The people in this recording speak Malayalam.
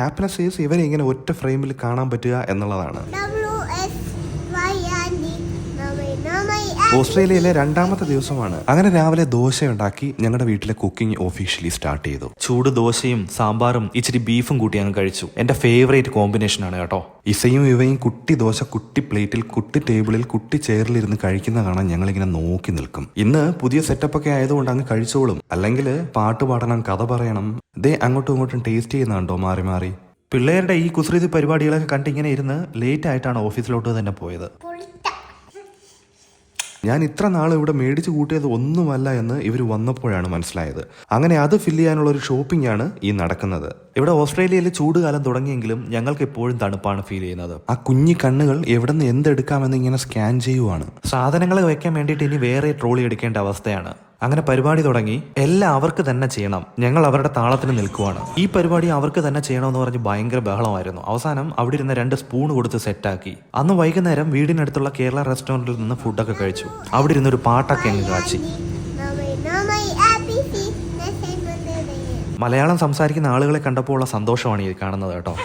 ഹാപ്പിനെസ് ഈസ് ഇവരെ ഇങ്ങനെ ഒറ്റ ഫ്രെയിമിൽ കാണാൻ പറ്റുക എന്നുള്ളതാണ്. ഓസ്ട്രേലിയയിലെ 2ാമത്തെ ദിവസമാണ്. അങ്ങനെ രാവിലെ ദോശയുണ്ടാക്കി ഞങ്ങളുടെ വീട്ടിലെ കുക്കിംഗ് ഒഫീഷ്യലി സ്റ്റാർട്ട് ചെയ്തു. ചൂട് ദോശയും സാമ്പാറും ഇച്ചിരി ബീഫും കൂട്ടി അങ്ങ് കഴിച്ചു. എന്റെ ഫേവറേറ്റ് കോമ്പിനേഷൻ ആണ് കേട്ടോ. ഇസയും ഇവയും കുട്ടി ദോശ കുട്ടി പ്ലേറ്റിൽ കുട്ടി ടേബിളിൽ കുട്ടി ചെയറിലിരുന്ന് കഴിക്കുന്ന കാണാൻ ഞങ്ങളിങ്ങനെ നോക്കി നിൽക്കും. ഇന്ന് പുതിയ സെറ്റപ്പ് ഒക്കെ ആയതുകൊണ്ട് അങ്ങ് കഴിച്ചോളും. അല്ലെങ്കിൽ പാട്ട് പാടണം, കഥ പറയണം. ദേ അങ്ങോട്ടും ഇങ്ങോട്ടും ടേസ്റ്റ് ചെയ്യുന്നുണ്ടോ മാറി മാറി. പിള്ളേരുടെ ഈ കുസൃതി പരിപാടികളൊക്കെ കണ്ടിങ്ങനെ ഇരുന്ന് ലേറ്റ് ആയിട്ടാണ് ഓഫീസിലോട്ട് തന്നെ പോയത്. ഞാൻ ഇത്ര നാൾ ഇവിടെ മേടിച്ചു കൂട്ടിയത് ഒന്നുമല്ല എന്ന് ഇവർ വന്നപ്പോഴാണ് മനസ്സിലായത്. അങ്ങനെ അത് ഫില്ല് ചെയ്യാനുള്ള ഒരു ഷോപ്പിംഗ് ആണ് ഈ നടക്കുന്നത്. ഇവിടെ ഓസ്ട്രേലിയയിൽ ചൂടുകാലം തുടങ്ങിയെങ്കിലും ഞങ്ങൾക്ക് എപ്പോഴും തണുപ്പാണ് ഫീൽ ചെയ്യുന്നത്. ആ കുഞ്ഞി കണ്ണുകൾ എവിടെ നിന്ന് എന്തെടുക്കാമെന്ന് ഇങ്ങനെ സ്കാൻ ചെയ്യുവാണ്. സാധനങ്ങൾ വെക്കാൻ വേണ്ടിയിട്ട് ഇനി വേറെ ട്രോളി എടുക്കേണ്ട അവസ്ഥയാണ്. അങ്ങനെ പരിപാടി തുടങ്ങി. എല്ലാം അവർക്ക് തന്നെ ചെയ്യണം. ഞങ്ങൾ അവരുടെ താളത്തിന് നിൽക്കുവാണ്. ഈ പരിപാടി അവർക്ക് തന്നെ ചെയ്യണമെന്ന് പറഞ്ഞ് ഭയങ്കര ബഹളമായിരുന്നു. അവസാനം അവിടെ ഇരുന്ന് 2 സ്പൂൺ കൊടുത്ത് സെറ്റാക്കി. അന്ന് വൈകുന്നേരം വീടിനടുത്തുള്ള കേരള റെസ്റ്റോറൻറ്റിൽ നിന്ന് ഫുഡൊക്കെ കഴിച്ചു. അവിടെ ഇരുന്നൊരു പാട്ടൊക്കെ അങ്ങ് കാച്ചി. മലയാളം സംസാരിക്കുന്ന ആളുകളെ കണ്ടപ്പോൾ ഉള്ള സന്തോഷമാണ് ഈ കാണുന്നത് കേട്ടോ.